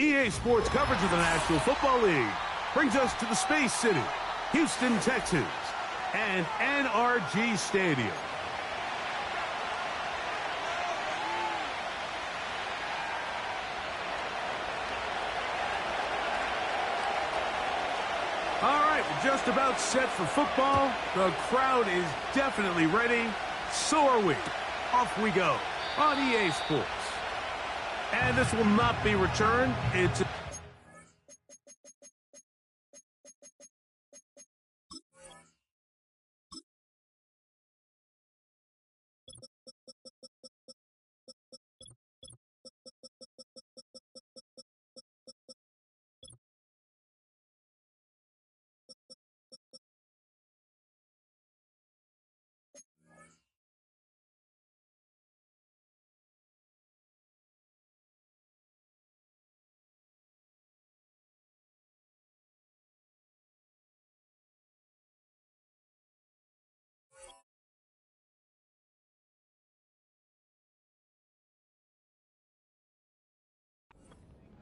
EA Sports coverage of the National Football League brings us to the Space City, Houston, Texas, and NRG Stadium. All right, we're just about set for football. The crowd is definitely ready. So are we. Off we go on EA Sports. And this will not be returned. It's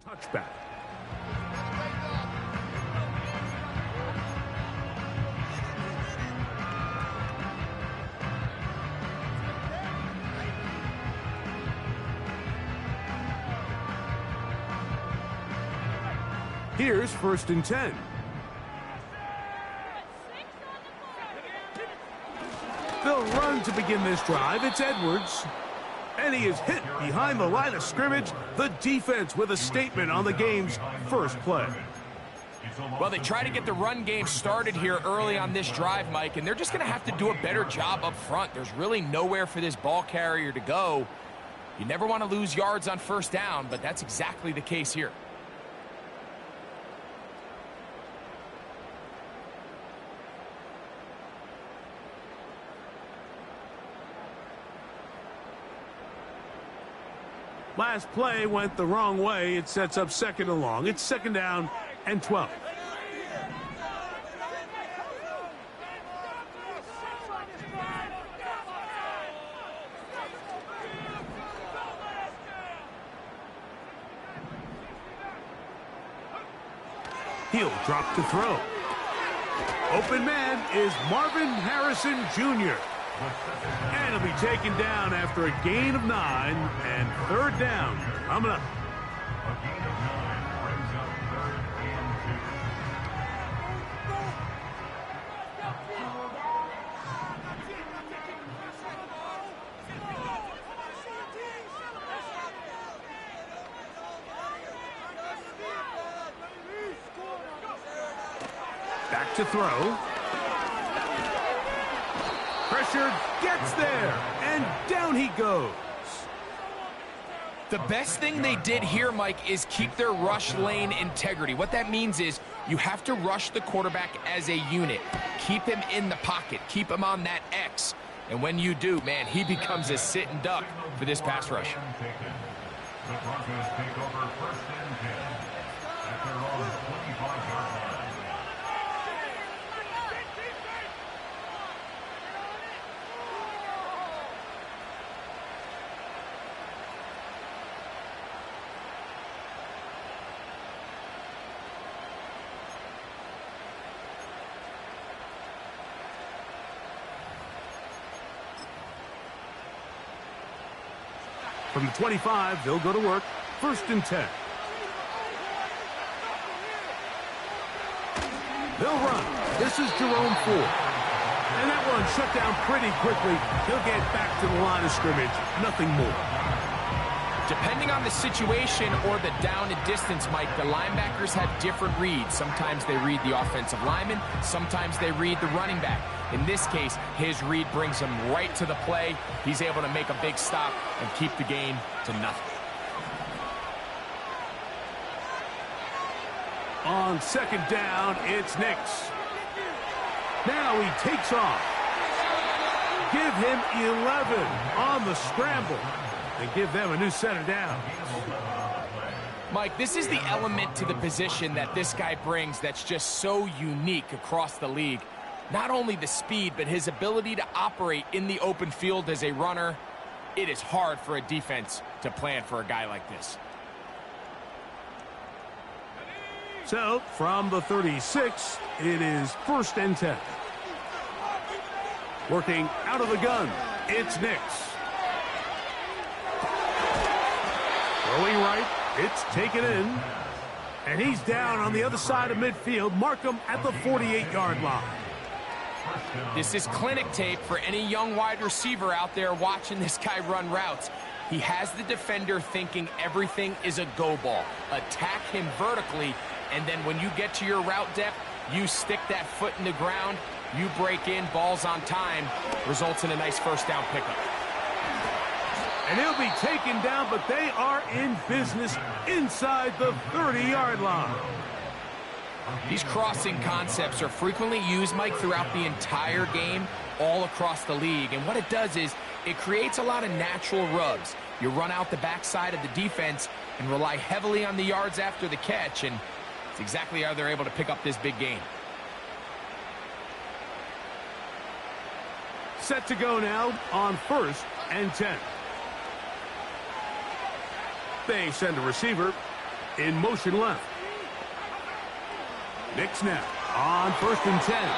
touchback. Here's 1st and 10. They'll run to begin this drive. It's Edwards. And he is hit behind the line of scrimmage. The defense with a statement on the game's first play. Well, they try to get the run game started here early on this drive, Mike, and they're just going to have to do a better job up front. There's really nowhere for this ball carrier to go. You never want to lose yards on 1st down, but that's exactly the case here. Last play went the wrong way. It sets up 2nd and long. It's 2nd down and 12. He'll drop to throw. Open man is Marvin Harrison Jr. And he'll be taken down after a gain of 9 and 3rd down. Coming up. Back to throw. Pressured, gets there, and down he goes. The best thing they did here, Mike, is keep their rush lane integrity. What that means is you have to rush the quarterback as a unit. Keep him in the pocket. Keep him on that X. And when you do, man, he becomes a sit and duck for this pass rush. The Broncos take over 1st and 10 at their own 25-yard line. From the 25, they'll go to work. 1st and 10. They'll run. This is Jerome Ford. And that one shut down pretty quickly. He'll get back to the line of scrimmage. Nothing more. Depending on the situation or the down and distance, Mike, the linebackers have different reads. Sometimes they read the offensive lineman. Sometimes they read the running back. In this case, his read brings him right to the play. He's able to make a big stop and keep the game to nothing. On 2nd down, it's Nix. Now he takes off. Give him 11 on the scramble. And give them a new set of downs. Mike, this is the element to the position that this guy brings that's just so unique across the league. Not only the speed, but his ability to operate in the open field as a runner. It is hard for a defense to plan for a guy like this. So, from the 36, it is 1st and 10. Working out of the gun, it's Nix. Throwing right, it's taken in. And he's down on the other side of midfield. Mark him at the 48-yard line. This is clinic tape for any young wide receiver out there watching this guy run routes. He has the defender thinking everything is a go ball. Attack him vertically, and then when you get to your route depth, you stick that foot in the ground, you break in, balls on time, results in a nice 1st down pickup. And he'll be taken down, but they are in business inside the 30-yard line. These crossing concepts are frequently used, Mike, throughout the entire game, all across the league. And what it does is it creates a lot of natural rubs. You run out the backside of the defense and rely heavily on the yards after the catch, and it's exactly how they're able to pick up this big gain. Set to go now on 1st and 10. They send a receiver in motion left. Nix now on 1st and 10.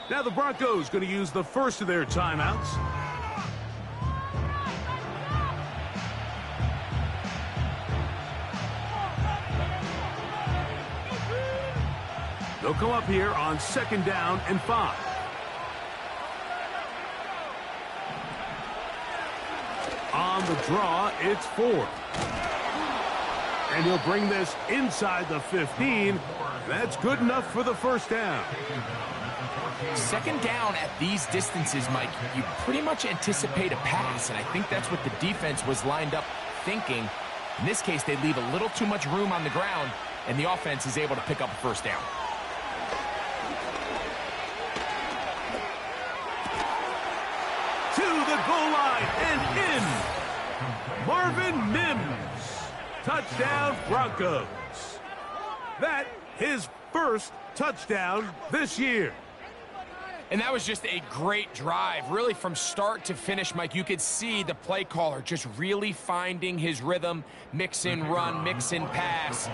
Now the Broncos going to use the first of their timeouts. They'll come up here on 2nd down and 5. On the draw, it's 4. And he'll bring this inside the 15. That's good enough for the 1st down. 2nd down at these distances, Mike, you pretty much anticipate a pass, and I think that's what the defense was lined up thinking. In this case, they leave a little too much room on the ground, and the offense is able to pick up a 1st down. To the goal line and in. Marvin Mims. Touchdown, Broncos. That his 1st touchdown this year. And that was just a great drive, really from start to finish, Mike. You could see the play caller just really finding his rhythm, mix in run, mix in pass.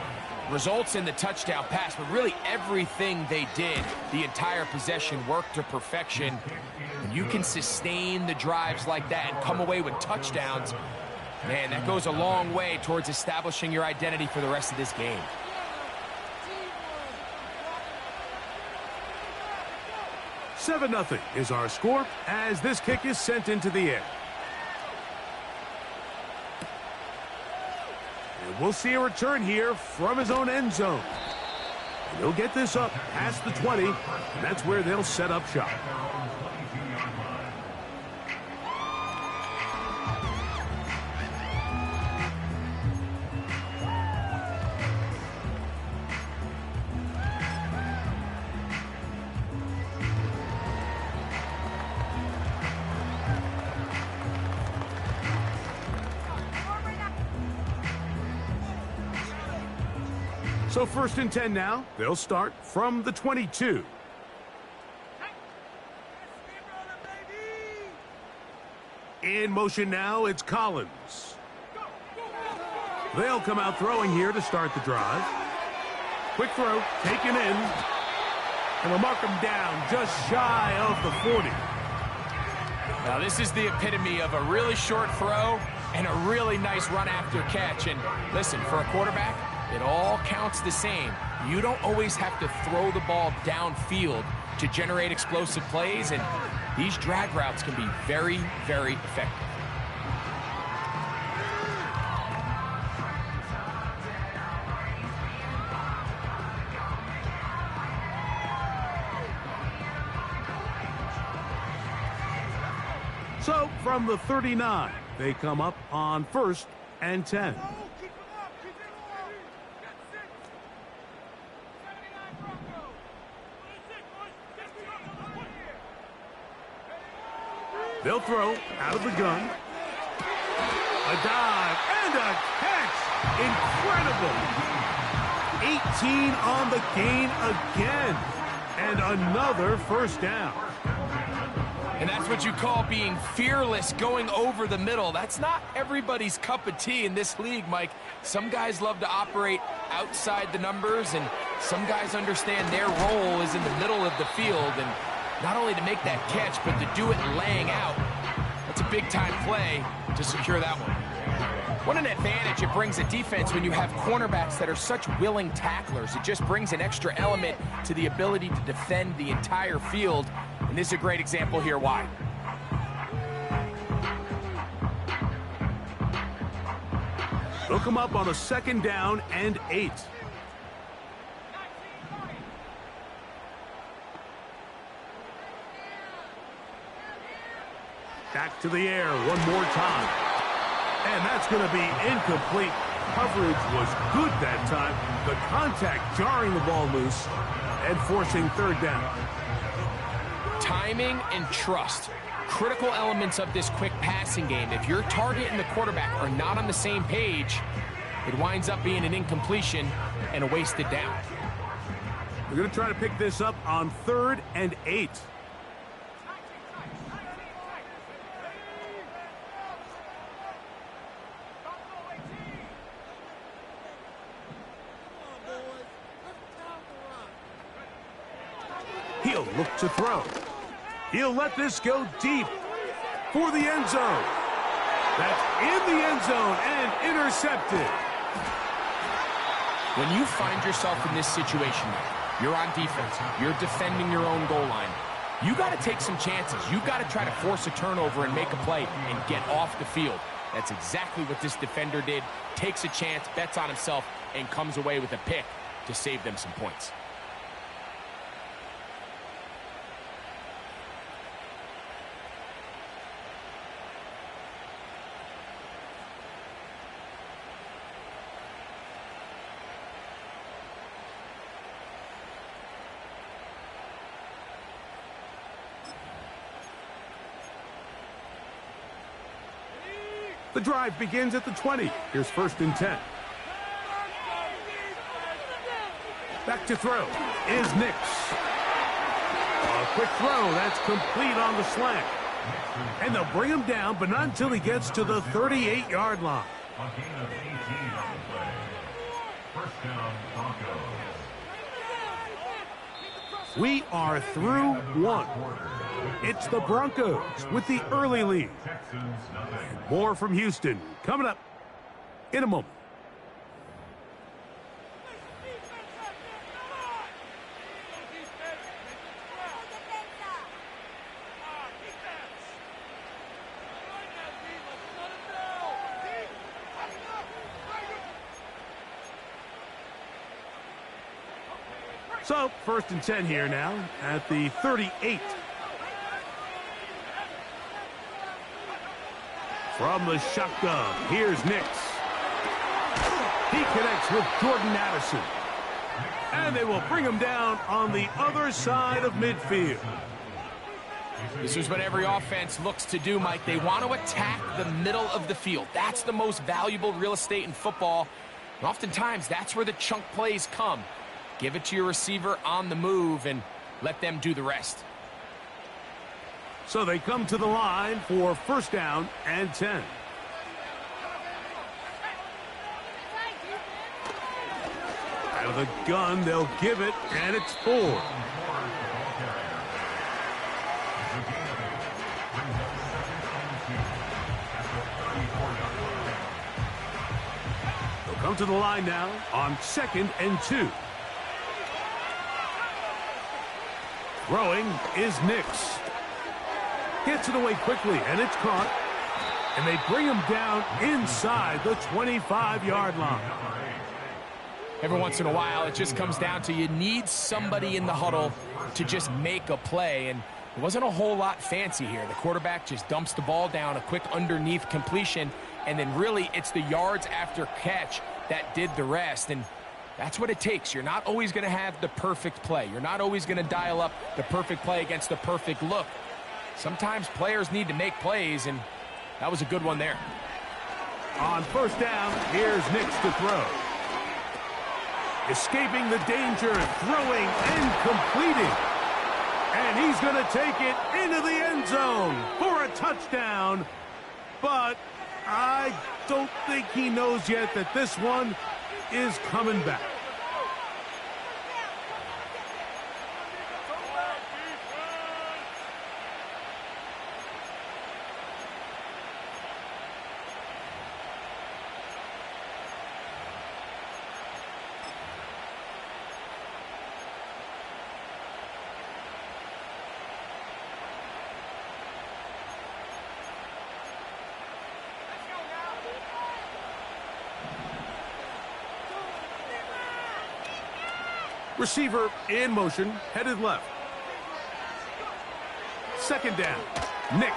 Results in the touchdown pass, but really everything they did, the entire possession worked to perfection. When you can sustain the drives like that and come away with touchdowns, man, that goes a long way towards establishing your identity for the rest of this game. 7-0 is our score as this kick is sent into the air. And we'll see a return here from his own end zone. And he'll get this up past the 20, and that's where they'll set up shop. So 1st and 10 now. They'll start from the 22. In motion now, it's Collins. They'll come out throwing here to start the drive. Quick throw, taken in. And they'll mark him down just shy of the 40. Now this is the epitome of a really short throw and a really nice run after catch. And listen, for a quarterback, it all counts the same. You don't always have to throw the ball downfield to generate explosive plays, and these drag routes can be very, very effective. From the 39, they come up on 1st and 10. They'll throw out of the gun. A dive and a catch. Incredible. 18 on the gain again. And another first down. And that's what you call being fearless, going over the middle. That's not everybody's cup of tea in this league, Mike. Some guys love to operate outside the numbers, and some guys understand their role is in the middle of the field. And not only to make that catch, but to do it laying out. That's a big-time play to secure that one. What an advantage it brings a defense when you have cornerbacks that are such willing tacklers. It just brings an extra element to the ability to defend the entire field. And this is a great example here why. They'll come up on a 2nd down and 8. Back to the air one more time. And that's going to be incomplete. Coverage was good that time. The contact jarring the ball loose and forcing 3rd down. Timing and trust. Critical elements of this quick passing game. If your target and the quarterback are not on the same page, it winds up being an incompletion and a wasted down. We're going to try to pick this up on 3rd and 8. He'll look to throw. He'll let this go deep for the end zone. That's in the end zone and intercepted. When you find yourself in this situation, you're on defense, you're defending your own goal line, you got to take some chances. You got to try to force a turnover and make a play and get off the field. That's exactly what this defender did. Takes a chance, bets on himself, and comes away with a pick to save them some points. The drive begins at the 20. Here's 1st and 10. Back to throw is Nix. A quick throw that's complete on the slant. And they'll bring him down, but not until he gets to the 38-yard line. A gain of 18 on the play. 1st down, Broncos. We are through 1. It's the Broncos with the early lead. More from Houston coming up in a moment. So, 1st and 10 here now at the 38. From the shotgun, here's Nix. He connects with Jordan Addison. And they will bring him down on the other side of midfield. This is what every offense looks to do, Mike. They want to attack the middle of the field. That's the most valuable real estate in football. And oftentimes, that's where the chunk plays come. Give it to your receiver on the move and let them do the rest. So they come to the line for 1st down and 10. Out of the gun, they'll give it, and it's 4. They'll come to the line now on 2nd and 2. Throwing is Nix. Gets it away quickly, and it's caught. And they bring him down inside the 25-yard line. Every once in a while, it just comes down to you need somebody in the huddle to just make a play. And It wasn't a whole lot fancy here. The quarterback just dumps the ball down, a quick underneath completion, and then really it's the yards after catch that did the rest. And that's what it takes. You're not always going to have the perfect play. You're not always going to dial up the perfect play against the perfect look. Sometimes players need to make plays, and that was a good one there. On first down, here's Nix to throw. Escaping the danger, throwing and completing. And he's going to take it into the end zone for a touchdown. But I don't think he knows yet that this one is coming back. Receiver in motion, headed left. Second down, Nix.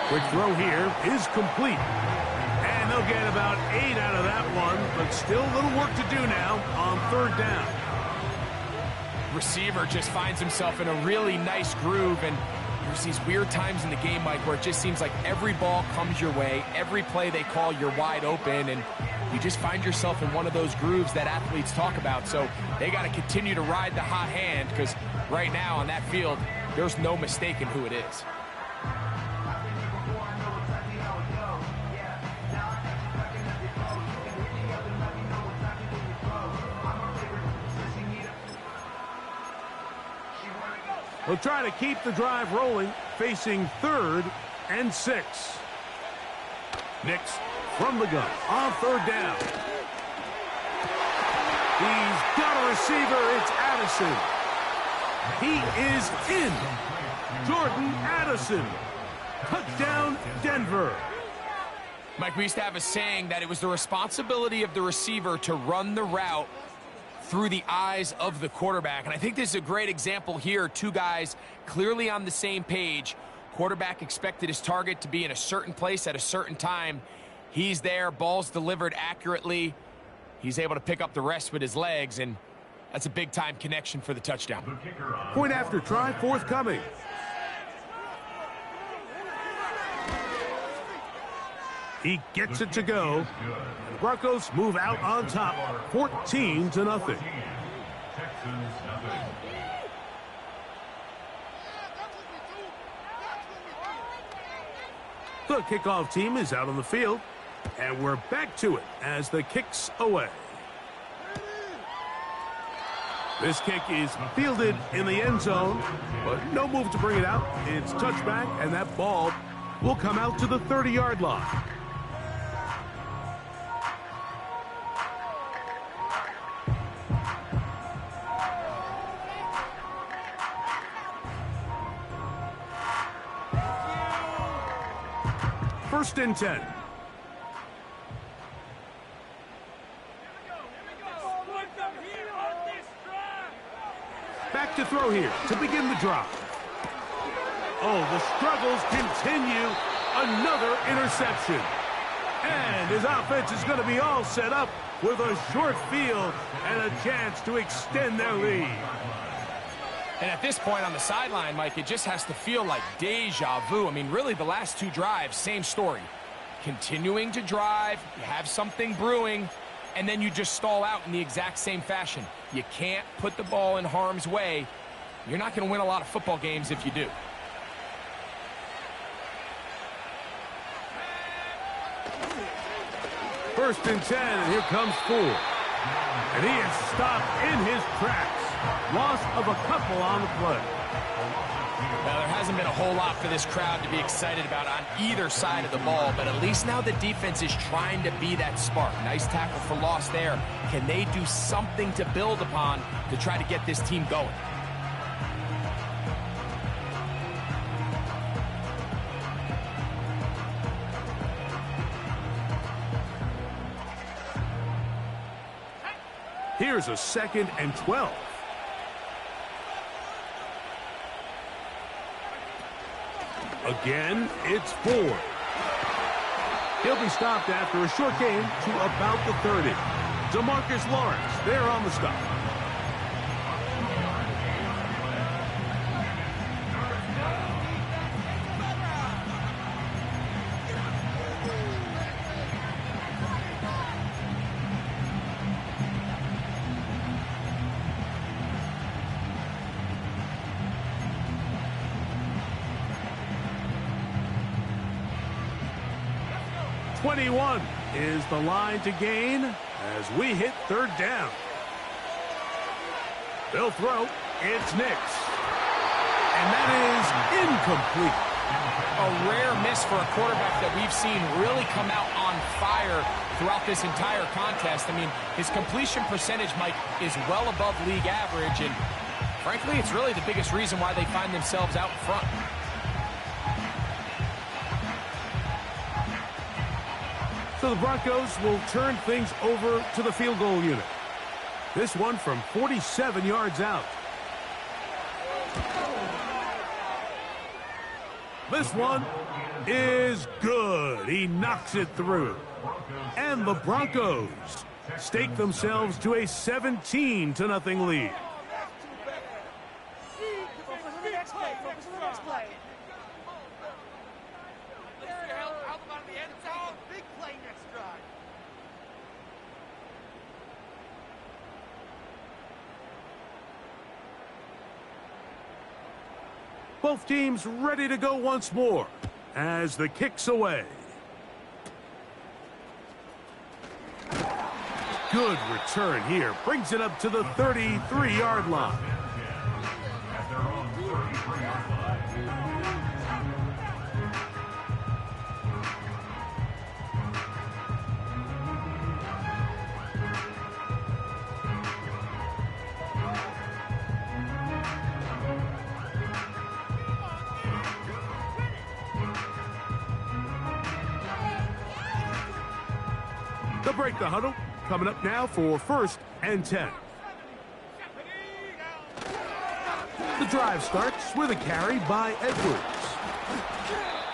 Quick throw here is complete. And they'll get about 8 out of that one, but still a little work to do now on third down. Receiver just finds himself in a really nice groove, and there's these weird times in the game, Mike, where it just seems like every ball comes your way, every play they call, you're wide open, and you just find yourself in one of those grooves that athletes talk about. So they got to continue to ride the hot hand, because right now on that field, there's no mistaking who it is. We'll try to keep the drive rolling, facing 3rd and 6. Nix from the gun on third down. He's got a receiver. It's Addison. He is in. Jordan Addison. Touchdown, Denver. Mike, we used to have a saying that it was the responsibility of the receiver to run the route through the eyes of the quarterback. And I think this is a great example here. Two guys clearly on the same page. Quarterback expected his target to be in a certain place at a certain time. He's there, ball's delivered accurately. He's able to pick up the rest with his legs, and that's a big-time connection for the touchdown. Point after try forthcoming. He gets it to go. The Broncos move out on top, 14-0. The kickoff team is out on the field, and we're back to it as the kick's away. This kick is fielded in the end zone, but no move to bring it out. It's touchback, and that ball will come out to the 30-yard line. First and 10. Back to throw here to begin the drive. Oh, the struggles continue. Another interception. And his offense is going to be all set up with a short field and a chance to extend their lead. And at this point on the sideline, Mike, it just has to feel like deja vu. I mean, really, the last two drives, same story. Continuing to drive, you have something brewing, and then you just stall out in the exact same fashion. You can't put the ball in harm's way. You're not going to win a lot of football games if you do. First and 10, and here comes 4. And he is stopped in his tracks. Loss of a couple on the play. Now, there hasn't been a whole lot for this crowd to be excited about on either side of the ball, but at least now the defense is trying to be that spark. Nice tackle for loss there. Can they do something to build upon to try to get this team going? Here's a 2nd and 12. Again, it's Ford. He'll be stopped after a short gain to about the 30. DeMarcus Lawrence there on the stop. .21 is the line to gain as we hit third down. They'll throw. It's Nix. And that is incomplete. A rare miss for a quarterback that we've seen really come out on fire throughout this entire contest. I mean, his completion percentage, Mike, is well above league average. And frankly, it's really the biggest reason why they find themselves out in front. So the Broncos will turn things over to the field goal unit. This one from 47 yards out. This one is good. He knocks it through. And the Broncos stake themselves to a 17-0 lead. Both teams ready to go once more as the kick's away. Good return here. Brings it up to the 33-yard line. They'll break the huddle. Coming up now for 1st and 10. The drive starts with a carry by Edwards.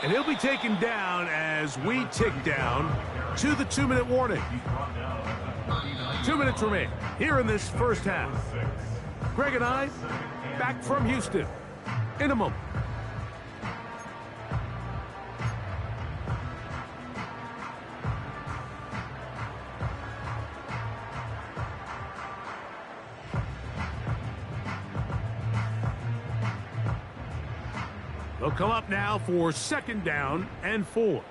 And he'll be taken down as we tick down to the 2-minute warning. 2 minutes remain here in this first half. Greg and I back from Houston in a moment. They'll come up now for 2nd down and 4.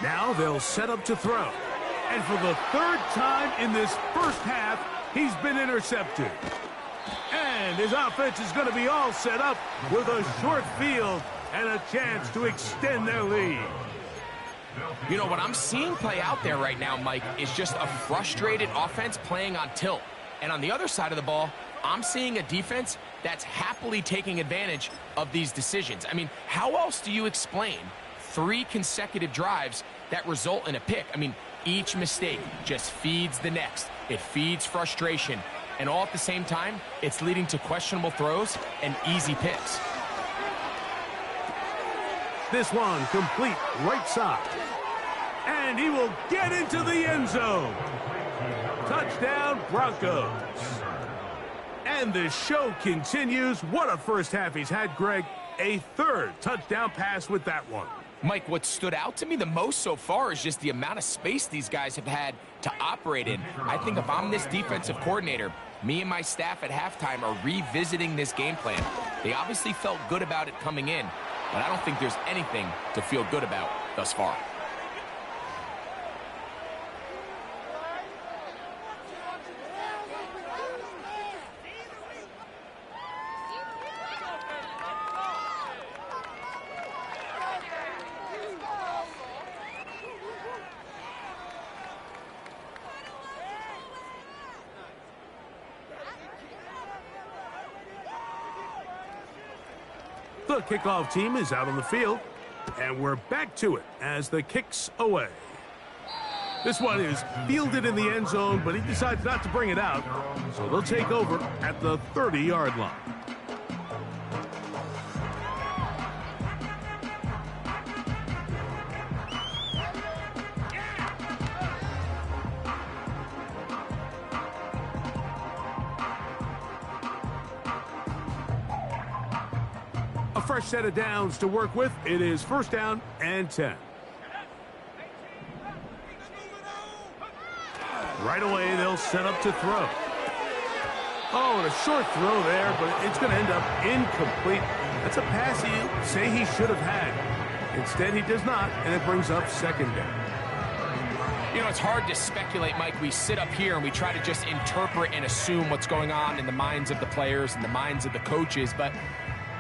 Now they'll set up to throw. And for the 3rd time in this first half, he's been intercepted. And his offense is going to be all set up with a short field and a chance to extend their lead. You know, what I'm seeing play out there right now, Mike, is just a frustrated offense playing on tilt. And on the other side of the ball, I'm seeing a defense that's happily taking advantage of these decisions. I mean, how else do you explain 3 consecutive drives that result in a pick? I mean, each mistake just feeds the next. It feeds frustration. And all at the same time, it's leading to questionable throws and easy picks. This one complete right side. And he will get into the end zone. Touchdown, Broncos. And the show continues. What a first half he's had, Greg. A 3rd touchdown pass with that one. Mike, what stood out to me the most so far is just the amount of space these guys have had to operate in. I think if I'm this defensive coordinator, me and my staff at halftime are revisiting this game plan. They obviously felt good about it coming in, but I don't think there's anything to feel good about thus far. The kickoff team is out on the field, and we're back to it as the kick's away. This one is fielded in the end zone, but he decides not to bring it out. So they'll take over at the 30-yard line. A fresh set of downs to work with. It is first down and 10. Right away, they'll set up to throw. Oh, and a short throw there, but it's going to end up incomplete. That's a pass you say he should have had. Instead, he does not, and it brings up second down. You know, it's hard to speculate, Mike. We sit up here and we try to just interpret and assume what's going on in the minds of the players and the minds of the coaches, but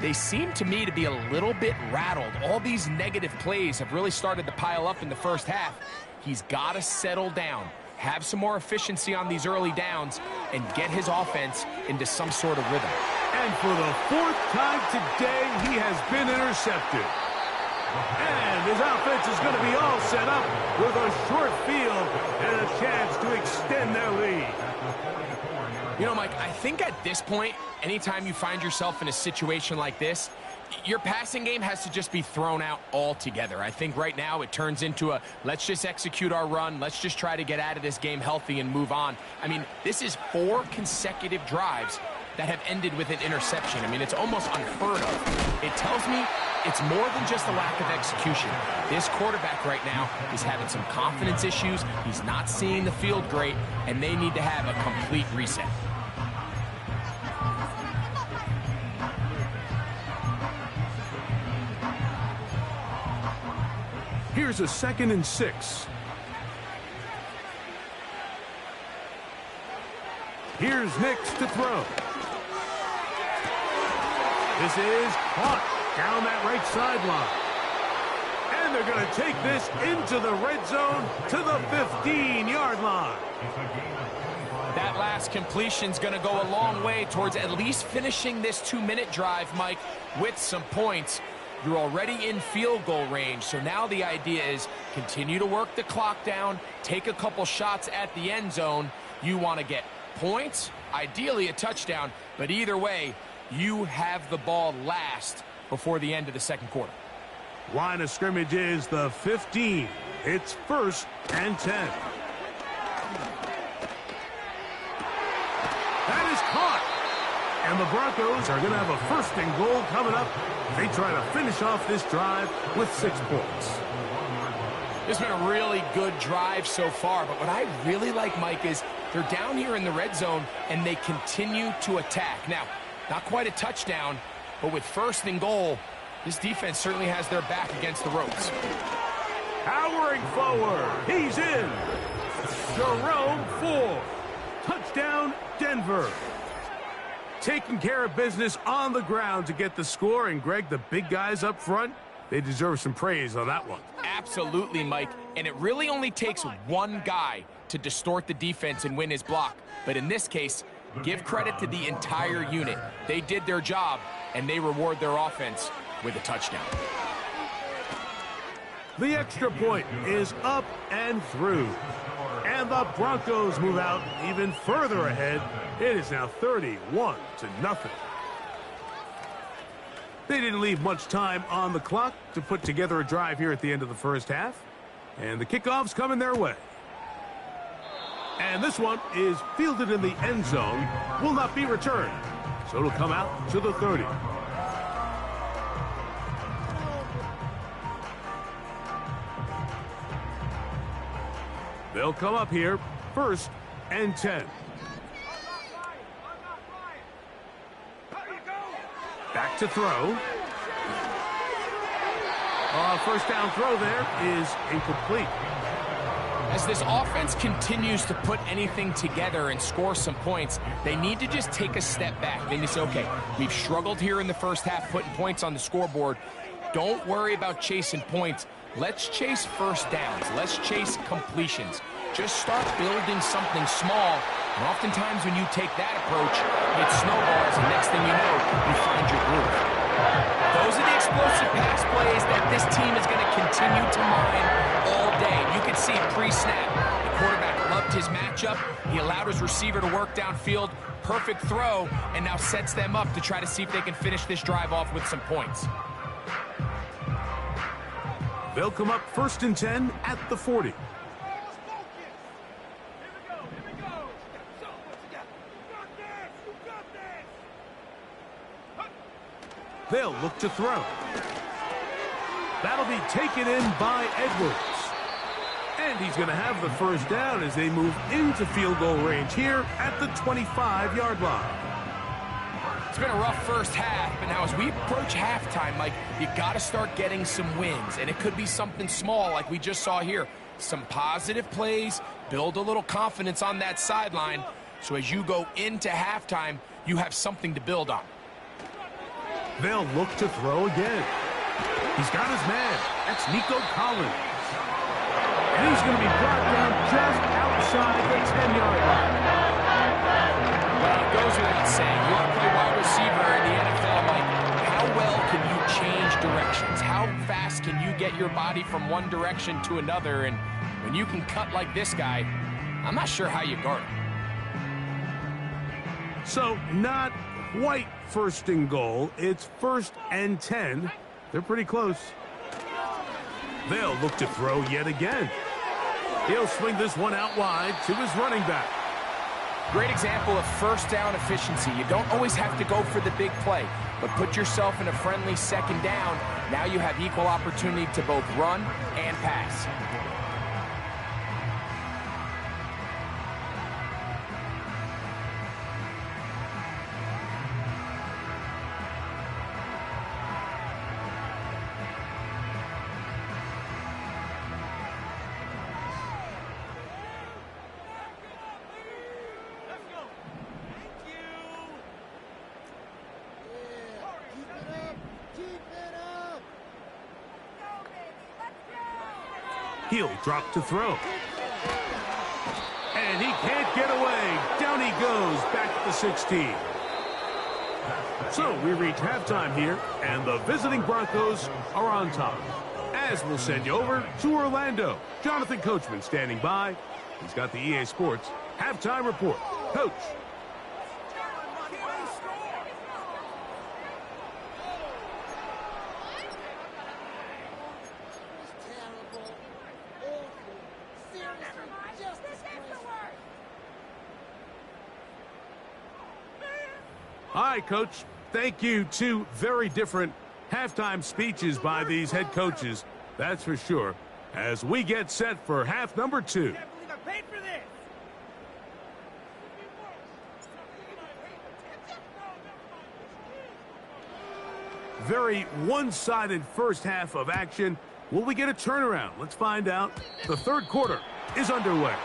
they seem to me to be a little bit rattled. All these negative plays have really started to pile up in the first half. He's got to settle down, have some more efficiency on these early downs, and get his offense into some sort of rhythm. And for the fourth time today, he has been intercepted. And his offense is going to be all set up with a short field and a chance to extend their lead. You know, Mike, I think at this point, anytime you find yourself in a situation like this, your passing game has to just be thrown out altogether. I think right now it turns into a let's just execute our run, let's just try to get out of this game healthy and move on. I mean, this is 4 consecutive drives that have ended with an interception. I mean, it's almost unheard of. It tells me it's more than just a lack of execution. This quarterback right now is having some confidence issues. He's not seeing the field great, and they need to have a complete reset. Here's a 2nd and 6. Here's Nix to throw. This is caught down that right sideline. And they're going to take this into the red zone to the 15-yard line. That last completion's going to go a long way towards at least finishing this 2-minute drive, Mike, with some points. You're already in field goal range, so now the idea is continue to work the clock down, take a couple shots at the end zone. You want to get points, ideally a touchdown, but either way, you have the ball last before the end of the second quarter. Line of scrimmage is the 15. It's 1st and 10. That is caught. And the Broncos are going to have a 1st and goal coming up. They try to finish off this drive with 6 points. This has been a really good drive so far, but what I really like, Mike, is they're down here in the red zone and they continue to attack. Now, not quite a touchdown, but with 1st and goal, this defense certainly has their back against the ropes. Powering forward. He's in. Jerome Ford. Touchdown, Denver. Taking care of business on the ground to get the score. And, Greg, the big guys up front, they deserve some praise on that one. Absolutely, Mike. And it really only takes one guy to distort the defense and win his block. But in this case, give credit to the entire unit. They did their job, and they reward their offense with a touchdown. The extra point is up and through. And the Broncos move out even further ahead. It is now 31-0. They didn't leave much time on the clock to put together a drive here at the end of the first half. And the kickoff's coming their way. And this one is fielded in the end zone. Will not be returned. So it'll come out to the 30. They'll come up here, 1st and 10. Back to throw. 1st down throw there is incomplete. As this offense continues to put anything together and score some points, they need to just take a step back. They need to say, okay, we've struggled here in the first half putting points on the scoreboard. Don't worry about chasing points. Let's chase 1st downs. Let's chase completions. Just start building something small. And oftentimes when you take that approach, it snowballs, and next thing you know, you find your groove. Those are the explosive pass plays that this team is going to continue to mine all day. You can could see pre-snap. The quarterback loved his matchup. He allowed his receiver to work downfield. Perfect throw, and now sets them up to try to see if they can finish this drive off with some points. They'll come up 1st and 10 at the 40. They'll look to throw. That'll be taken in by Edwards. And he's going to have the first down as they move into field goal range here at the 25-yard line. It's been a rough first half, but now as we approach halftime, Mike, you got to start getting some wins. And it could be something small like we just saw here. Some positive plays, build a little confidence on that sideline. So as you go into halftime, you have something to build on. They'll look to throw again. He's got his man. That's Nico Collins. And he's going to be brought down just outside the 10-yard line. Well, it goes without saying, you want to play wide receiver in the NFL, Mike. How well can you change directions? How fast can you get your body from one direction to another? And when you can cut like this guy, I'm not sure how you guard him. So not quite 1st and goal. It's 1st and 10. They're pretty close. They'll look to throw yet again. He'll swing this one out wide to his running back. Great example of first down efficiency. You don't always have to go for the big play, but put yourself in a friendly 2nd down. Now you have equal opportunity to both run and pass. He'll drop to throw. And he can't get away. Down he goes, back to the 16. So we reach halftime here, and the visiting Broncos are on top. As we'll send you over to Orlando. Jonathan Coachman standing by. He's got the EA Sports halftime report. Coach. All right, Coach. Thank you. 2 very different halftime speeches by these head coaches. That's for sure. As we get set for half number 2. I can't believe I paid for this. Very one-sided first half of action. Will we get a turnaround? Let's find out. The 3rd quarter is underway.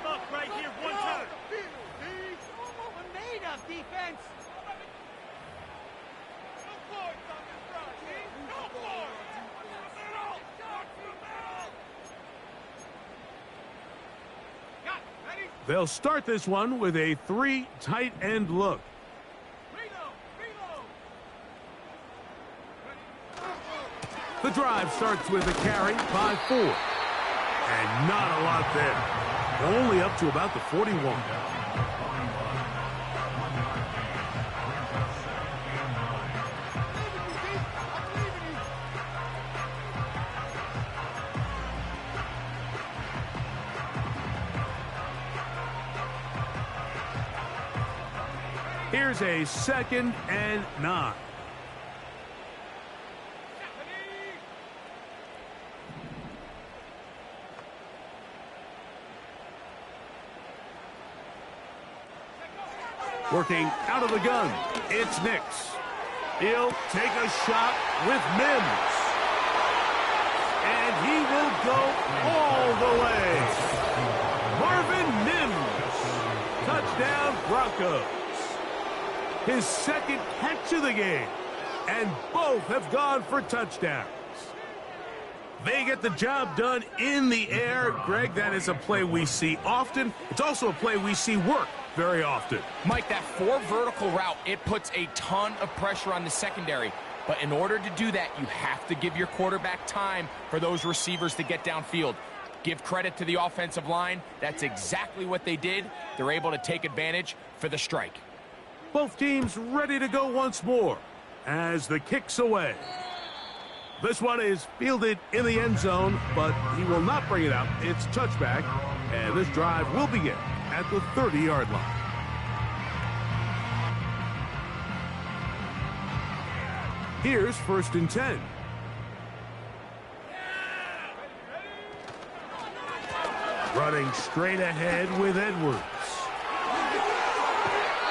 Look right here, one time. Made up defense. They'll start this one with a 3 tight end look. The drive starts with a carry by 4. And not a lot there. Only up to about the 41. Here's a 2nd and 9. Working out of the gun, it's Nix. He'll take a shot with Mims. And he will go all the way. Marvin Mims. Touchdown, Broncos. His second catch of the game. And both have gone for touchdowns. They get the job done in the air. Greg, that is a play we see often. It's also a play we see work very often. Mike, that 4 vertical route, it puts a ton of pressure on the secondary. But in order to do that, you have to give your quarterback time for those receivers to get downfield. Give credit to the offensive line. That's exactly what they did. They're able to take advantage for the strike. Both teams ready to go once more as the kick's away. This one is fielded in the end zone, but he will not bring it out. It's touchback, and this drive will begin at the 30-yard line. Here's 1st and 10. Running straight ahead with Edwards.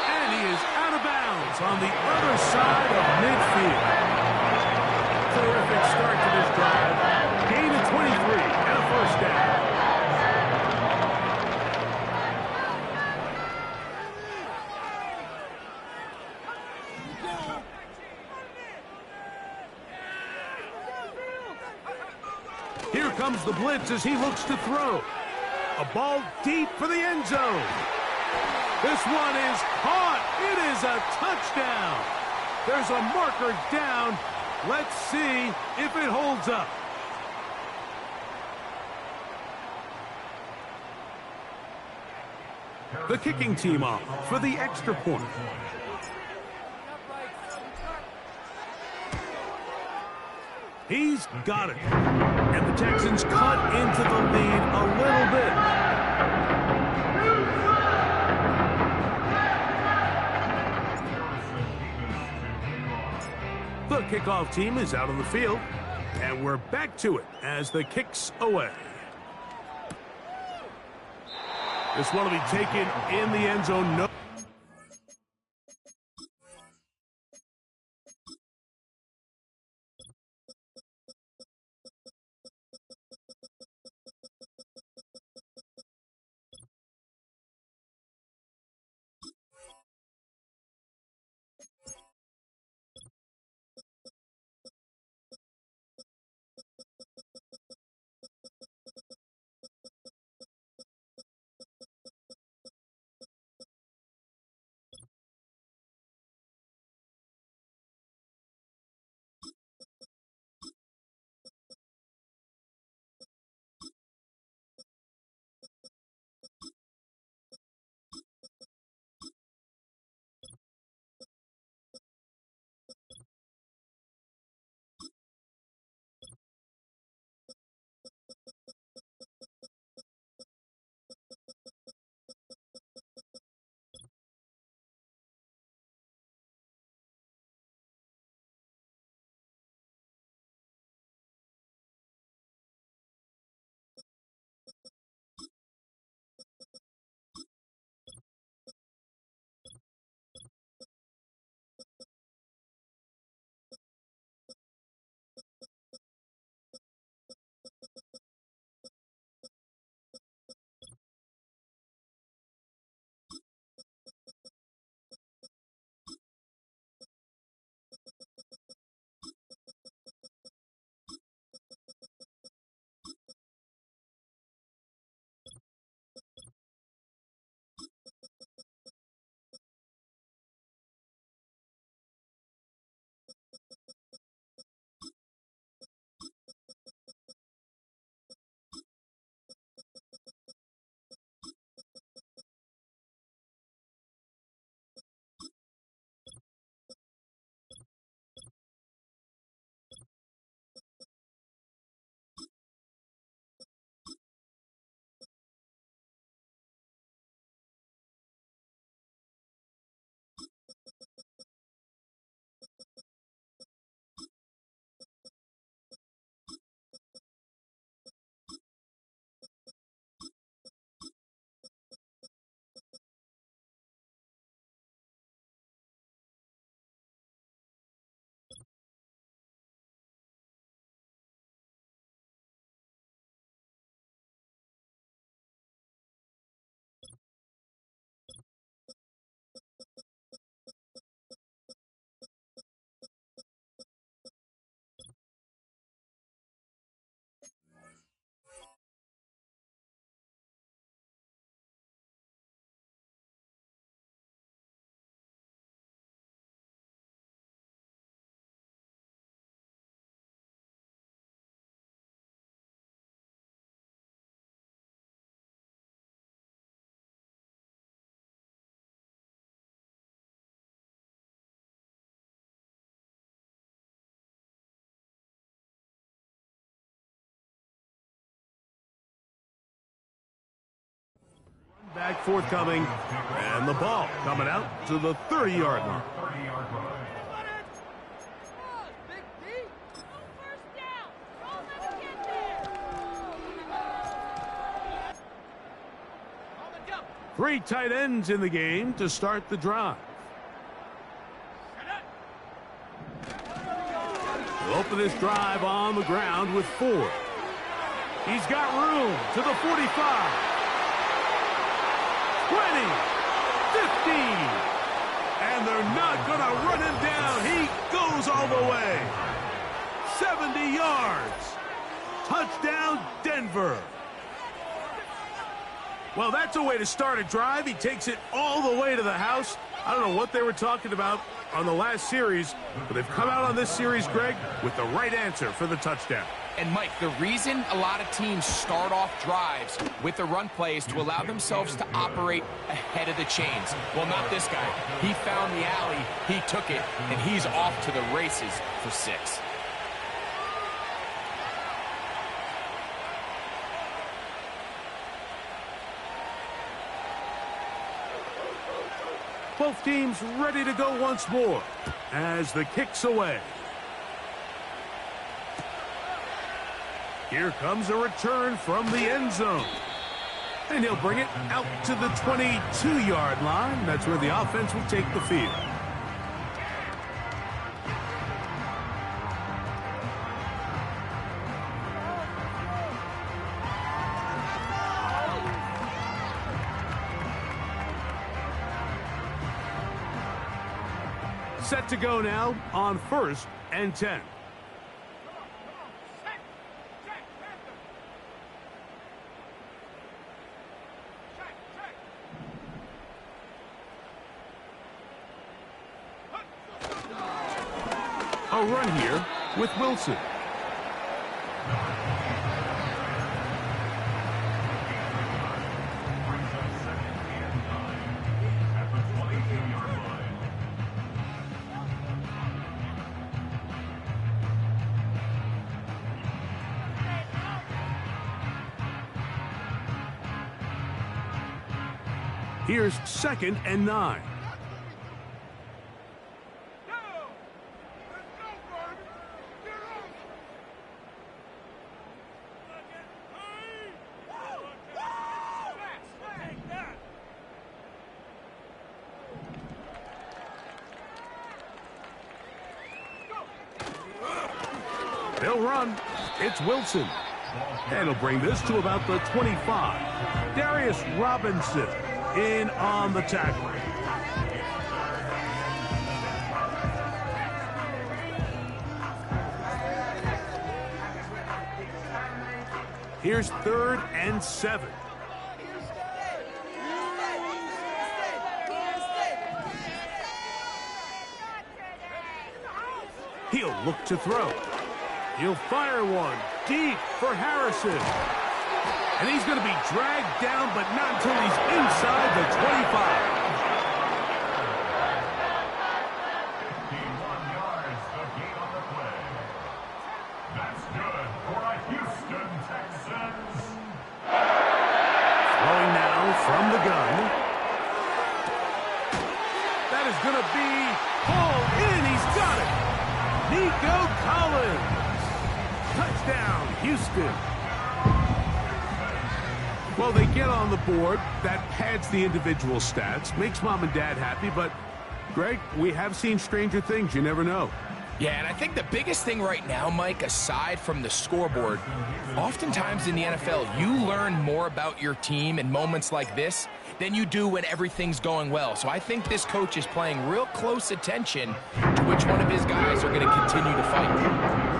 And he is out of bounds on the other side of midfield. Terrific start to this drive. Gain of 23 and a 1st down. Here comes the blitz as he looks to throw. A ball deep for the end zone. This one is caught. It is a touchdown. There's a marker down. Let's see if it holds up. The kicking team off for the extra point. He's got it. And the Texans cut into the lead a little bit. The kickoff team is out on the field, and we're back to it as the kick's away. This one will be taken in the end zone. No. Back forthcoming, and the ball coming out to the 30-yard line. Three tight ends in the game to start the drive. We'll open this drive on the ground with 4. He's got room to the 45. 20, 15, and they're not going to run him down. He goes all the way. 70 yards. Touchdown, Denver. Well, that's a way to start a drive. He takes it all the way to the house. I don't know what they were talking about on the last series, but they've come out on this series, Greg, with the right answer for the touchdown. And, Mike, the reason a lot of teams start off drives with the run play is to allow themselves to operate ahead of the chains. Well, not this guy. He found the alley, he took it, and he's off to the races for 6. Both teams ready to go once more as the kick's away. Here comes a return from the end zone. And he'll bring it out to the 22-yard line. That's where the offense will take the field. Set to go now on 1st and 10. A run here with Wilson. Here's 2nd and 9. They'll run. It's Wilson. And he'll bring this to about the 25. Darius Robinson in on the tackle. Here's 3rd and 7. He'll look to throw. He'll fire one deep for Harrison. And he's going to be dragged down, but not until he's inside the 25. 51 yards, the gain on the play. That's good for a Houston Texans. Throwing now from the gun. That is going to be pulled in. He's got it. Nico Collins. Touchdown, Houston. Well, they get on the board. That pads the individual stats, makes mom and dad happy, but, Greg, we have seen stranger things. You never know. Yeah, and I think the biggest thing right now, Mike, aside from the scoreboard, oftentimes in the NFL, you learn more about your team in moments like this than you do when everything's going well. So I think this coach is paying real close attention to which one of his guys are going to continue to fight.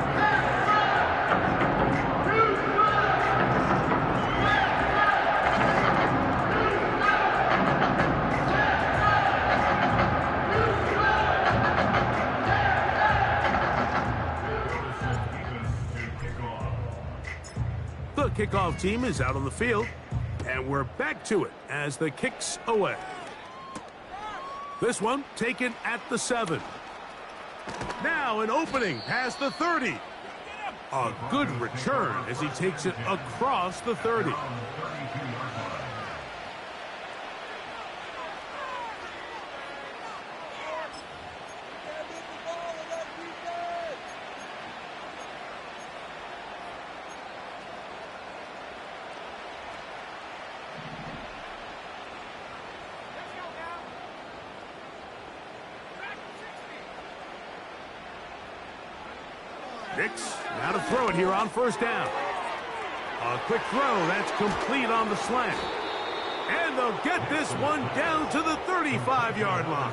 The kickoff team is out on the field, and we're back to it as the kick's away. This one taken at the 7. Now an opening past the 30. A good return as he takes it across the 30. Nix now to throw it here on first down. A quick throw, that's complete on the slant. And they'll get this one down to the 35-yard line.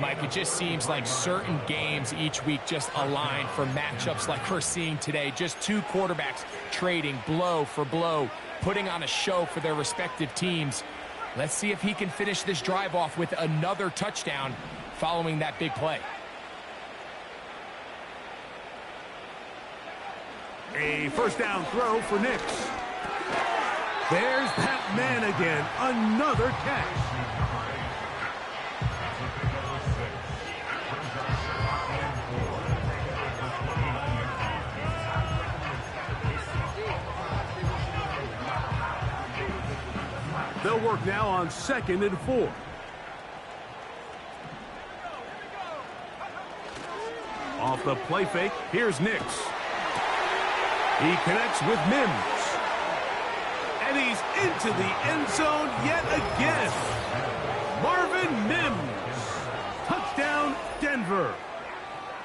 Mike, it just seems like certain games each week just align for matchups like we're seeing today. Just two quarterbacks trading blow for blow, putting on a show for their respective teams. Let's see if he can finish this drive off with another touchdown following that big play. A first down throw for Nix. There's that man again. Another catch. They'll work now on 2nd and 4. Off the play fake, here's Nix. He connects with Mims. And he's into the end zone yet again. Marvin Mims. Touchdown, Denver.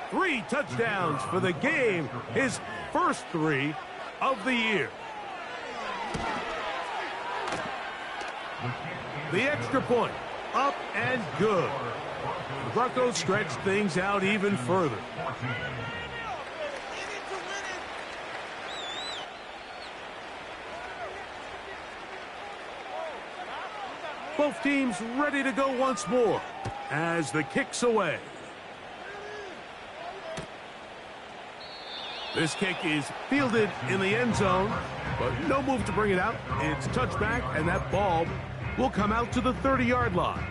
3 touchdowns for the game. His first 3 of the year. The extra point, up and good. The Broncos stretch things out even further. Both teams ready to go once more as the kick's away. This kick is fielded in the end zone, but no move to bring it out. It's touchback, and that ball will come out to the 30-yard line.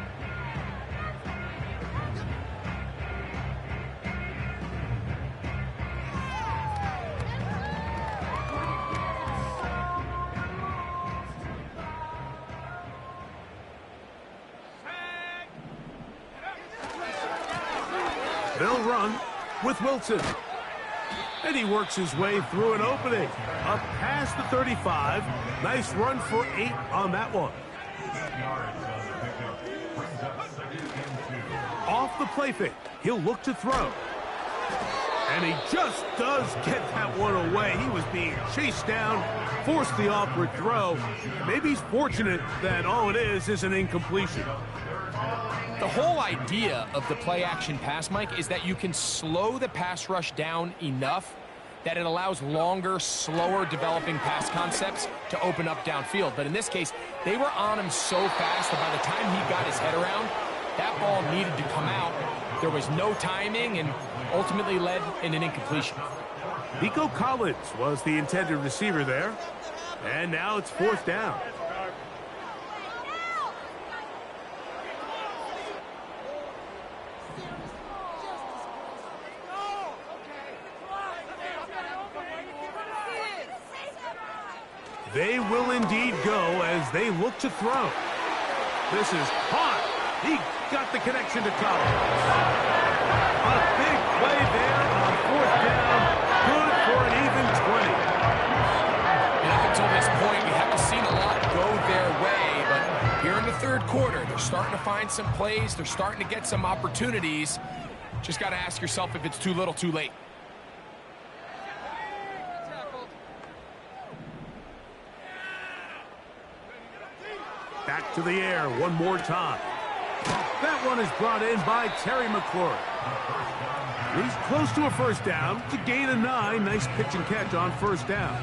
They'll run with Wilson. And he works his way through an opening. Up past the 35. Nice run for 8 on that one. Off the play fake, he'll look to throw. And he just does get that one away. He was being chased down, forced the awkward throw. Maybe he's fortunate that all it is an incompletion. The whole idea of the play-action pass, Mike, is that you can slow the pass rush down enough that it allows longer, slower developing pass concepts to open up downfield. But in this case, they were on him so fast that by the time he got his head around, that ball needed to come out. There was no timing and ultimately led in an incompletion. Nico Collins was the intended receiver there. And now it's 4th down. They will indeed go as they look to throw. This is hot. He got the connection to Collins. A big play there on 4th down. Good for an even 20. And up until this point, we haven't seen a lot go their way, but here in the 3rd quarter, they're starting to find some plays. They're starting to get some opportunities. Just got to ask yourself if it's too little, too late. Back to the air one more time. That one is brought in by Terry McLaurin. He's close to a 1st down to gain a 9. Nice pitch and catch on 1st down.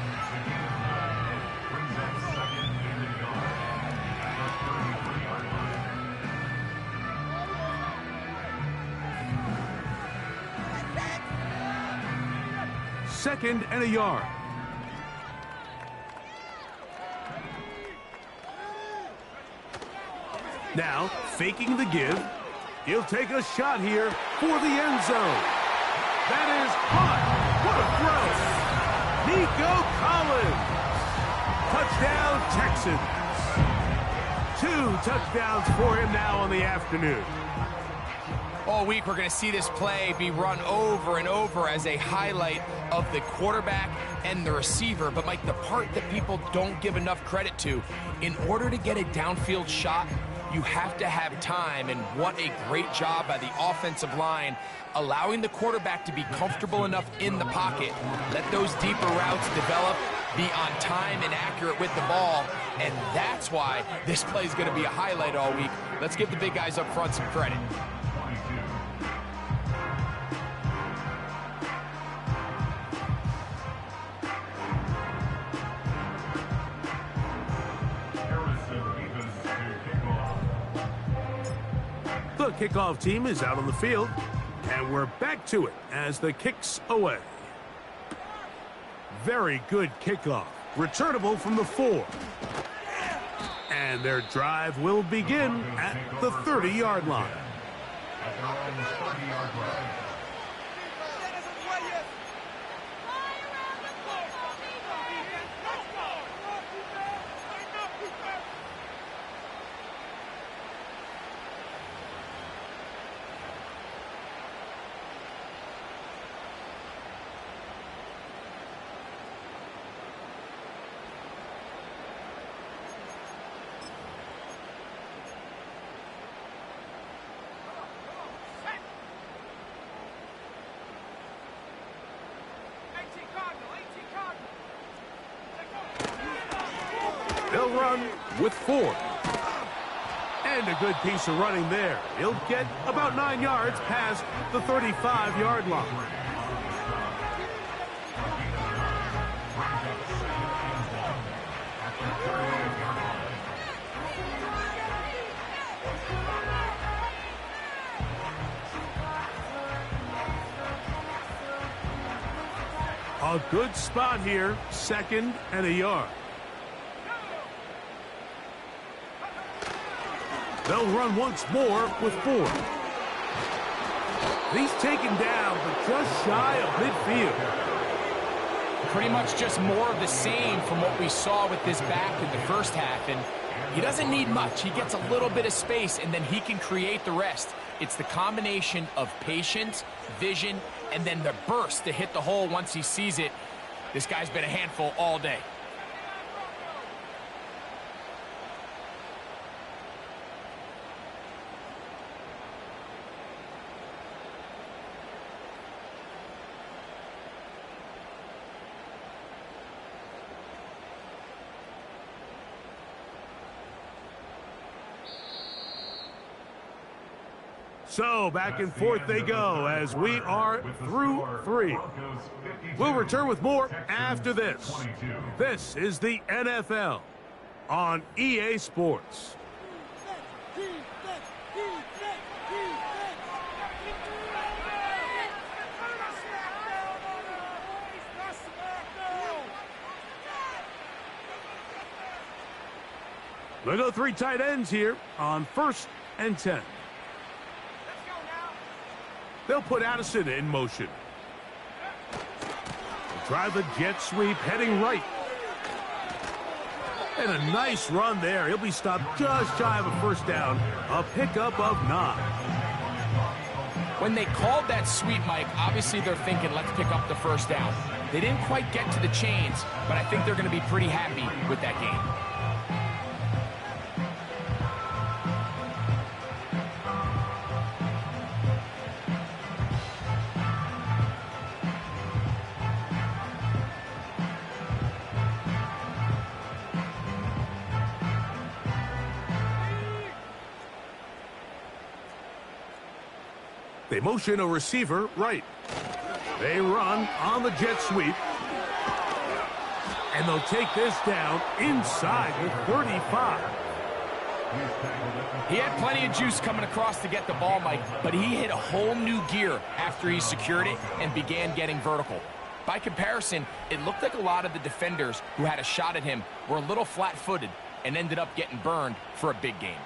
Second and a yard. Now, faking the give. He'll take a shot here for the end zone. That is caught. What a throw. Nico Collins. Touchdown, Texans. 2 touchdowns for him now on the afternoon. All week, we're going to see this play be run over and over as a highlight of the quarterback and the receiver. But, Mike, the part that people don't give enough credit to, in order to get a downfield shot, you have to have time, and what a great job by the offensive line, allowing the quarterback to be comfortable enough in the pocket, let those deeper routes develop, be on time and accurate with the ball, and that's why this play is going to be a highlight all week. Let's give the big guys up front some credit. The kickoff team is out on the field, and we're back to it as the kick's away. Very good kickoff. Returnable from the 4. And their drive will begin at the 30-yard line. At their own 30-yard line. They'll run with 4. And a good piece of running there. He'll get about 9 yards past the 35-yard line. A good spot here, 2nd and a yard. They'll run once more with 4. He's taken down, but just shy of midfield. Pretty much just more of the same from what we saw with this back in the first half, and he doesn't need much. He gets a little bit of space, and then he can create the rest. It's the combination of patience, vision, and then the burst to hit the hole once he sees it. This guy's been a handful all day. So back and forth they go as we are through 3. We'll return with more after this. This is the NFL on EA Sports. They'll go 3 tight ends here on 1st and 10. They'll put Addison in motion. Try the jet sweep, heading right. And a nice run there. He'll be stopped just shy of a 1st down. A pickup of 9. When they called that sweep, Mike, obviously they're thinking, let's pick up the 1st down. They didn't quite get to the chains, but I think they're going to be pretty happy with that game. They motion a receiver right. They run on the jet sweep. And they'll take this down inside the 35. He had plenty of juice coming across to get the ball, Mike, but he hit a whole new gear after he secured it and began getting vertical. By comparison, it looked like a lot of the defenders who had a shot at him were a little flat-footed and ended up getting burned for a big game.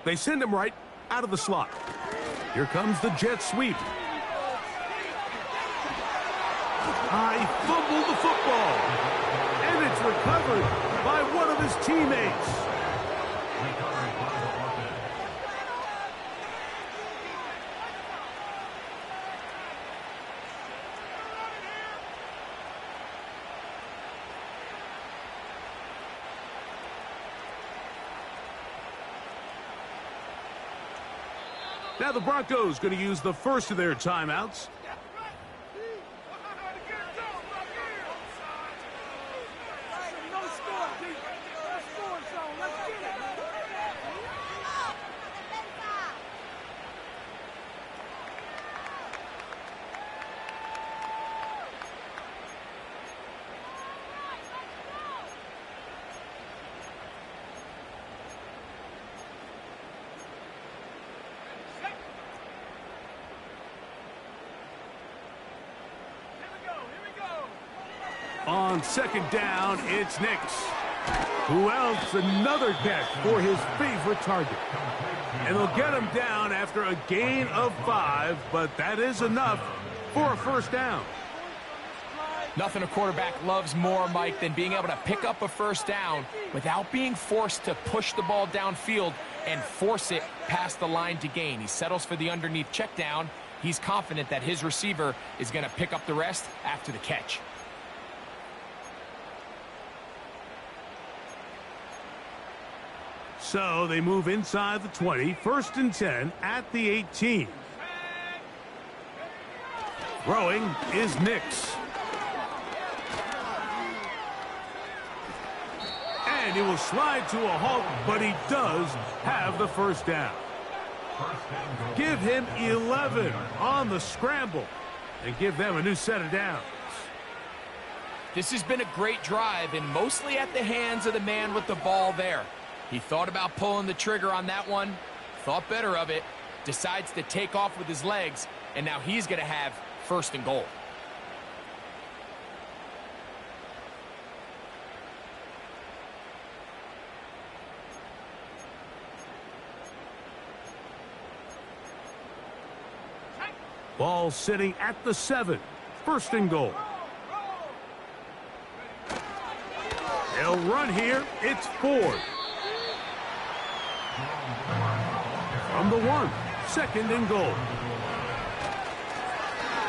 They send him right. out of the slot. Here comes the jet sweep. He fumbled the football. And it's recovered by one of his teammates. Now the Broncos going to use the first of their timeouts. On second down, it's Nix. Who else? Another catch for his favorite target. And they'll get him down after a gain of 5, but that is enough for a first down. Nothing a quarterback loves more, Mike, than being able to pick up a first down without being forced to push the ball downfield and force it past the line to gain. He settles for the underneath check down. He's confident that his receiver is going to pick up the rest after the catch. So they move inside the 20, 1st and 10 at the 18. Throwing is Nix. And he will slide to a halt, but he does have the first down. Give him 11 on the scramble and give them a new set of downs. This has been a great drive and mostly at the hands of the man with the ball there. He thought about pulling the trigger on that one, thought better of it, decides to take off with his legs, and now he's going to have 1st and goal. Ball sitting at the 7, 1st and goal. They'll run here. It's Ford. From the 1, 2nd and goal.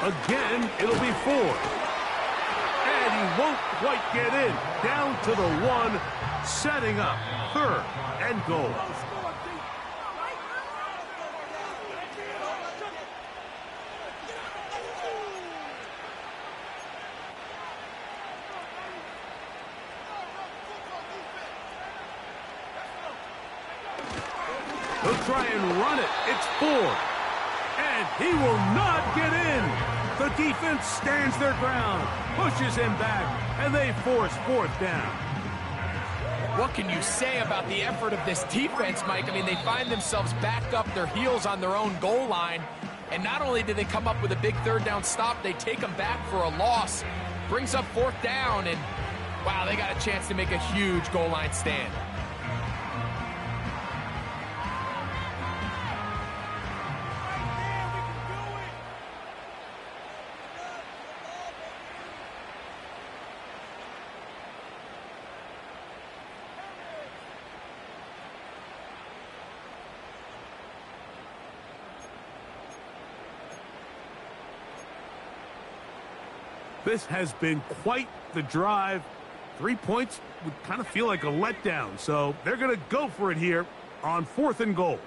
Again, it'll be Ford. And he won't quite get in. Down to the 1, setting up 3rd and goal. He'll try and run it. It's Ford. And he will not get in. The defense stands their ground, pushes him back, and they force 4th down. What can you say about the effort of this defense, Mike? I mean, they find themselves backed up their heels on their own goal line. And not only do they come up with a big 3rd down stop, they take them back for a loss. Brings up 4th down, and wow, they got a chance to make a huge goal line stand. This has been quite the drive. 3 points would kind of feel like a letdown, so they're going to go for it here on 4th and goal.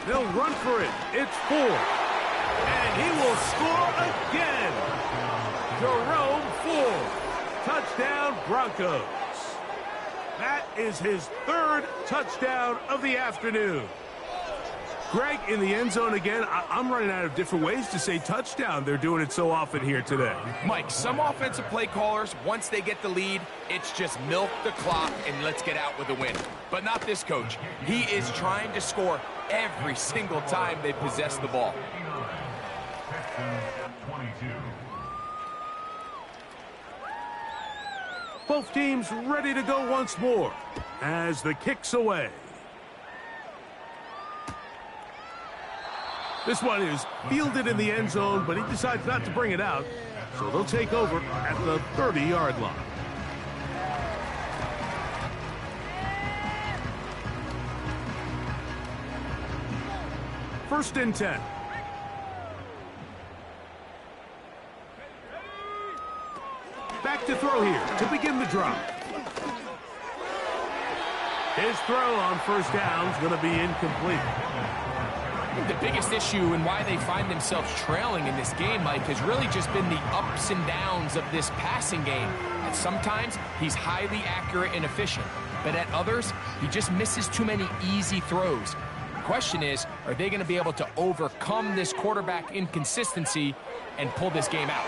They'll run for it. It's Ford. And he will score again. Jerome Ford. Touchdown, Broncos. That is his 3rd touchdown of the afternoon. Greg, in the end zone again. I'm running out of different ways to say touchdown. They're doing it so often here today. Mike, some offensive play callers, once they get the lead, it's just milk the clock and let's get out with a win. But not this coach. He is trying to score every single time they possess the ball. Both teams ready to go once more as the kick's away. This one is fielded in the end zone, but he decides not to bring it out. So they'll take over at the 30-yard line. First and 10. Back to throw here to begin the drive. His throw on first down is going to be incomplete. I think the biggest issue and why they find themselves trailing in this game, Mike, has really just been the ups and downs of this passing game. And sometimes he's highly accurate and efficient, but at others, he just misses too many easy throws. The question is, are they going to be able to overcome this quarterback inconsistency and pull this game out?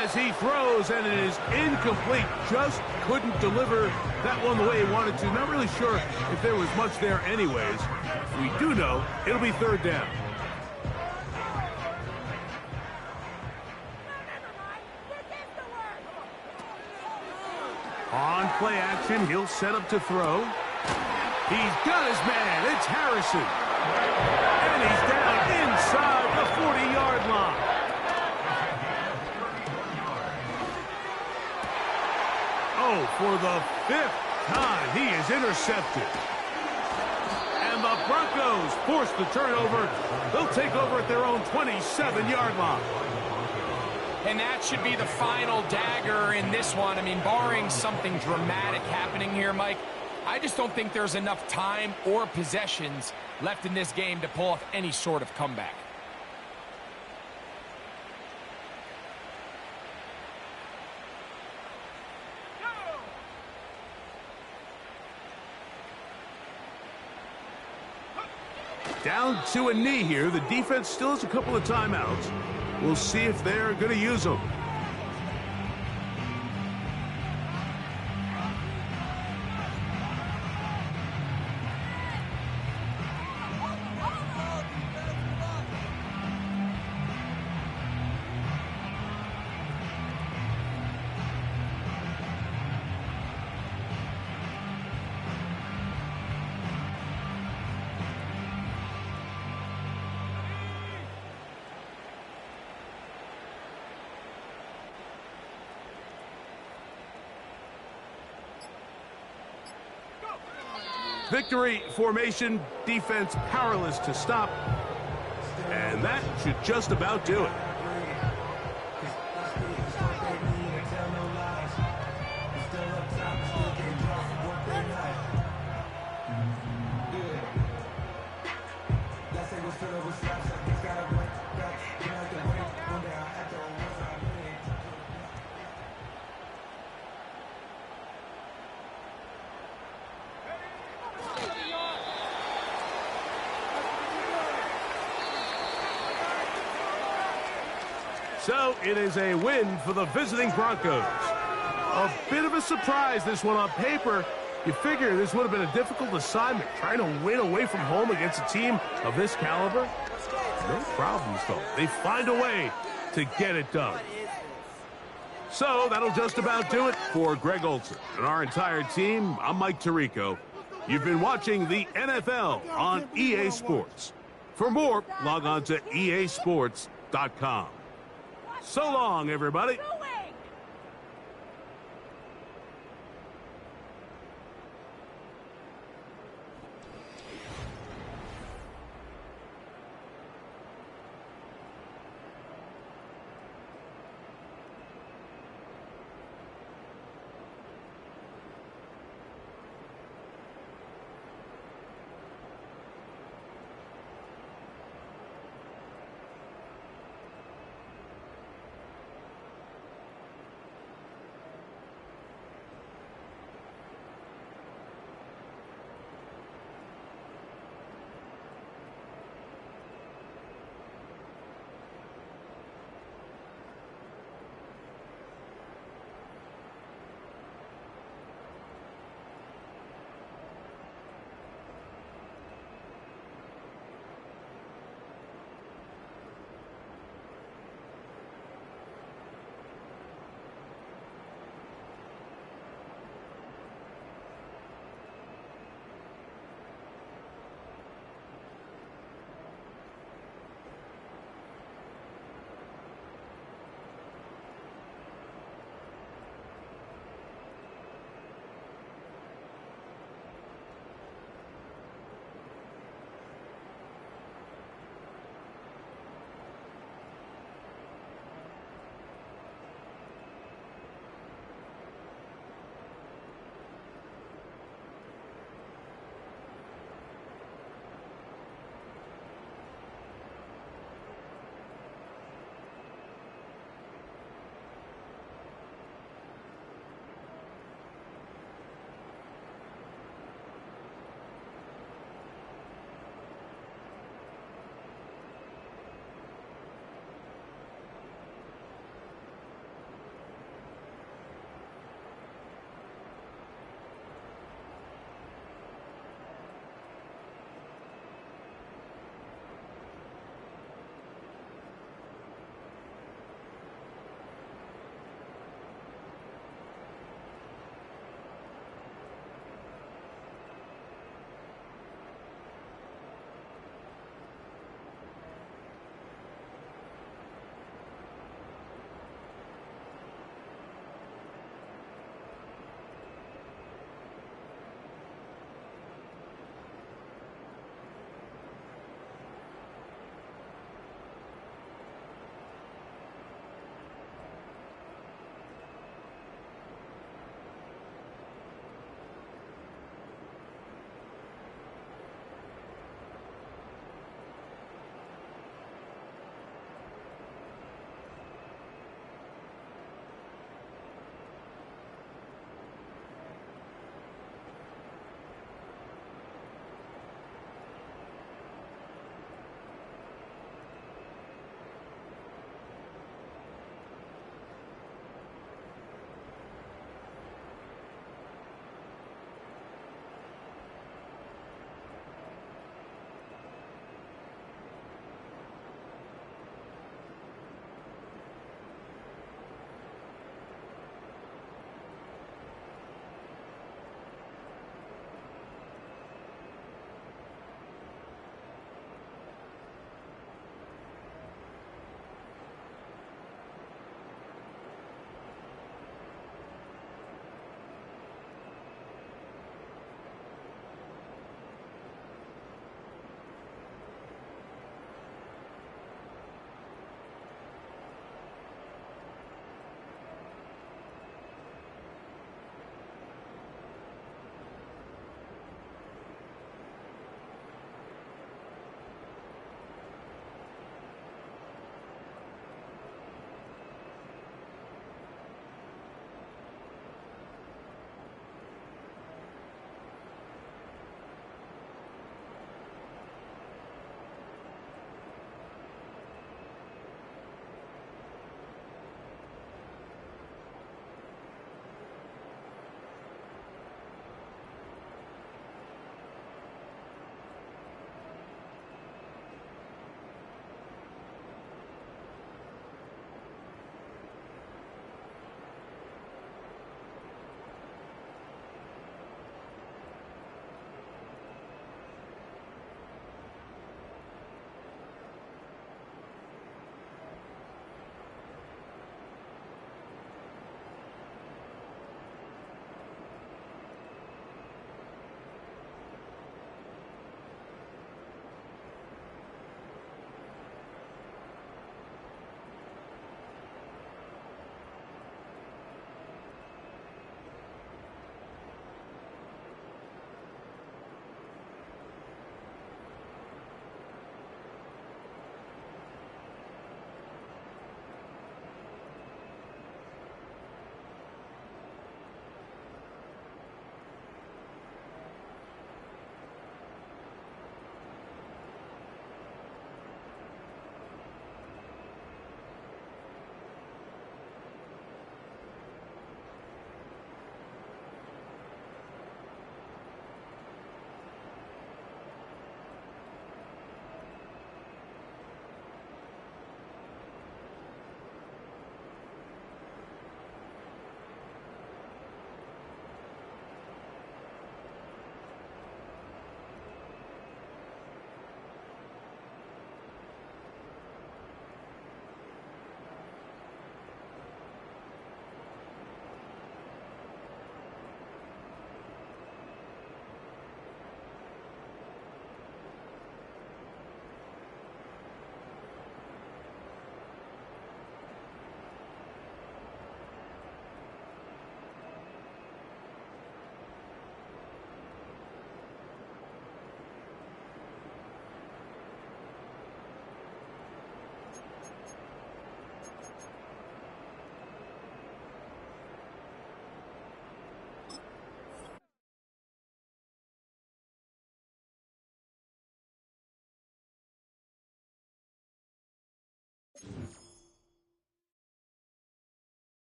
As he throws, and it is incomplete. Just couldn't deliver that one the way he wanted to. Not really sure if there was much there anyways. We do know it'll be third down. On play action, he'll set up to throw. He's got his man. It's Harrison. And he's down inside the 40-yard line. Oh, for the 5th time, he is intercepted. And the Broncos force the turnover. They'll take over at their own 27-yard line. And that should be the final dagger in this one. I mean, barring something dramatic happening here, Mike, I just don't think there's enough time or possessions left in this game to pull off any sort of comeback. Down to a knee here. The defense still has a couple of timeouts. We'll see if they're going to use them. Victory formation, defense powerless to stop. And that should just about do it. So it is a win for the visiting Broncos. A bit of a surprise, this one on paper. You figure this would have been a difficult assignment, trying to win away from home against a team of this caliber. No problems, though. They find a way to get it done. So that'll just about do it for Greg Olson and our entire team. I'm Mike Tirico. You've been watching the NFL on EA Sports. For more, log on to easports.com. So long, everybody.